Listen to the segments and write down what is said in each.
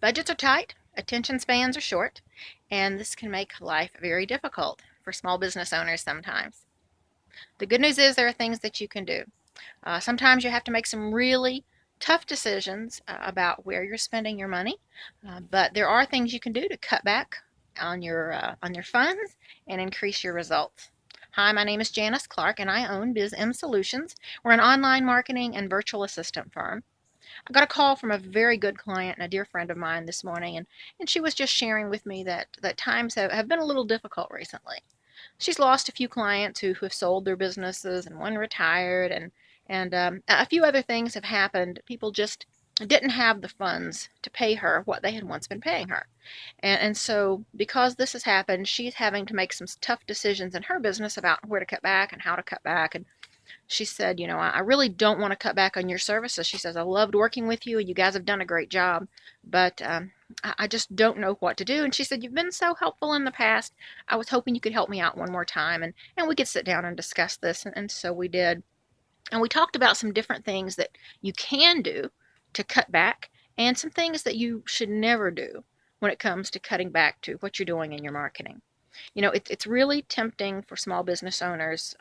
Budgets are tight, attention spans are short, and this can make life very difficult for small business owners sometimes. The good news is there are things that you can do. Sometimes you have to make some really tough decisions about where you're spending your money, but there are things you can do to cut back on your funds and increase your results. Hi, my name is Janice Clark, and I own BizMSolutions. We're an online marketing and virtual assistant firm. I got a call from a very good client and a dear friend of mine this morning, and she was just sharing with me that times have been a little difficult recently. She's lost a few clients who have sold their businesses, and one retired, and a few other things have happened. People just didn't have the funds to pay her what they had once been paying her. And so, because this has happened, she's having to make some tough decisions in her business about where to cut back and how to cut back. And she said, I really don't want to cut back on your services. She says, I loved working with you. You guys have done a great job, but I just don't know what to do. And she said, you've been so helpful in the past. I was hoping you could help me out one more time, and we could sit down and discuss this. And so we did. And we talked about some different things that you can do to cut back and some things that you should never do when it comes to cutting back to what you're doing in your marketing. It's really tempting for small business owners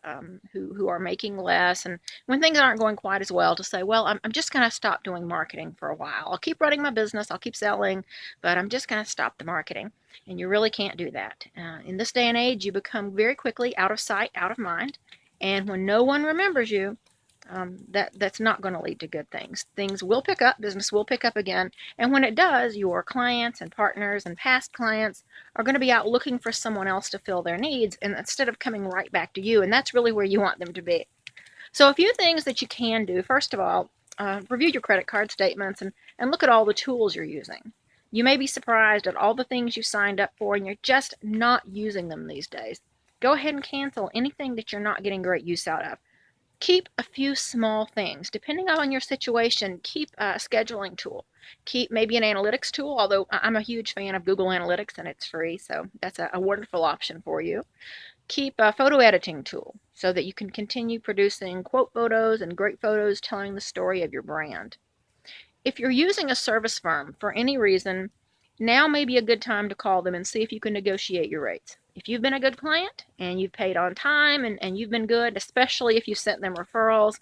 who are making less and when things aren't going quite as well to say, well, I'm just going to stop doing marketing for a while. I'll keep running my business, I'll keep selling, but I'm just going to stop the marketing. And you really can't do that. In this day and age, you become very quickly out of sight, out of mind. And when no one remembers you, that's not going to lead to good things. Things will pick up, business will pick up again, and when it does, your clients and partners and past clients are going to be out looking for someone else to fill their needs, and instead of coming right back to you, and that's really where you want them to be. So a few things that you can do. First of all, review your credit card statements and look at all the tools you're using. You may be surprised at all the things you signed up for and you're just not using them these days. Go ahead and cancel anything that you're not getting great use out of. Keep a few small things. Depending on your situation, keep a scheduling tool. Keep maybe an analytics tool, although I'm a huge fan of Google Analytics and it's free, so that's a wonderful option for you. Keep a photo editing tool so that you can continue producing quote photos and great photos telling the story of your brand. If you're using a service firm for any reason, now may be a good time to call them and see if you can negotiate your rates. If you've been a good client and you've paid on time and you've been good, especially if you sent them referrals,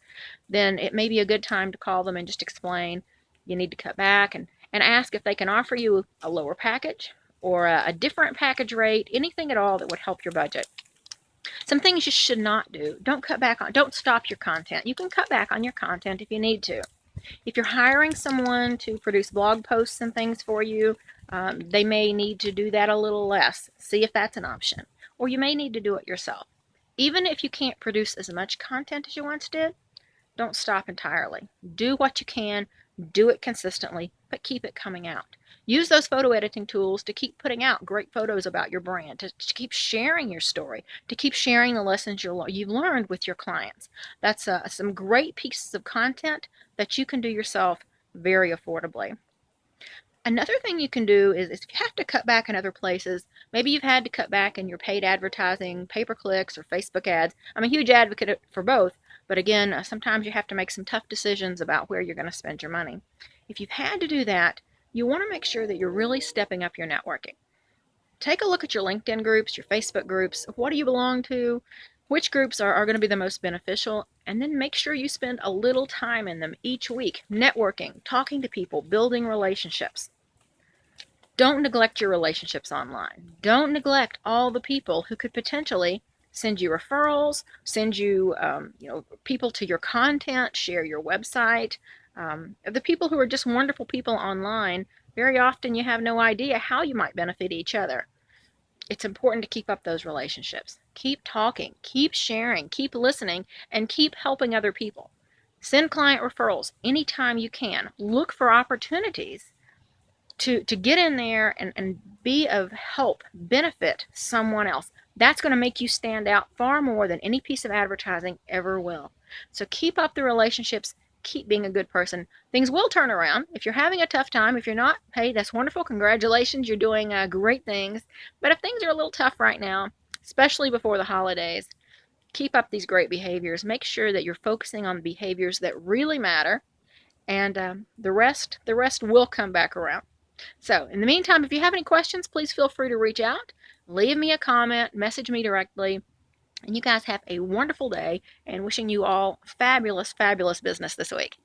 then it may be a good time to call them and just explain you need to cut back and ask if they can offer you a lower package or a different package rate, anything at all that would help your budget. Some things you should not do. Don't stop your content. You can cut back on your content if you need to. If you're hiring someone to produce blog posts and things for you, they may need to do that a little less. See if that's an option. Or you may need to do it yourself. Even if you can't produce as much content as you once did, don't stop entirely. Do what you can, do it consistently, but keep it coming out. Use those photo editing tools to keep putting out great photos about your brand, to keep sharing your story, to keep sharing the lessons you've learned with your clients. That's some great pieces of content that you can do yourself very affordably. Another thing you can do is if you have to cut back in other places, maybe you've had to cut back in your paid advertising, pay-per-clicks, or Facebook ads. I'm a huge advocate for both, but again, sometimes you have to make some tough decisions about where you're going to spend your money. If you've had to do that, you want to make sure that you're really stepping up your networking. Take a look at your LinkedIn groups, your Facebook groups. What do you belong to? Which groups are going to be the most beneficial? And then make sure you spend a little time in them each week, networking, talking to people, building relationships. Don't neglect your relationships online. Don't neglect all the people who could potentially send you referrals, send you, people to your content, share your website. The people who are just wonderful people online, very often you have no idea how you might benefit each other. It's important to keep up those relationships. Keep talking, keep sharing, keep listening, and keep helping other people. Send client referrals anytime you can. Look for opportunities to get in there and be of help, benefit someone else. That's going to make you stand out far more than any piece of advertising ever will. So keep up the relationships, keep being a good person. Things will turn around. If you're having a tough time, if you're not, hey, that's wonderful. Congratulations, you're doing great things. But if things are a little tough right now, especially before the holidays, keep up these great behaviors. Make sure that you're focusing on behaviors that really matter, and the rest will come back around. So, in the meantime, if you have any questions, please feel free to reach out, leave me a comment, message me directly. And you guys have a wonderful day, and wishing you all fabulous, fabulous business this week.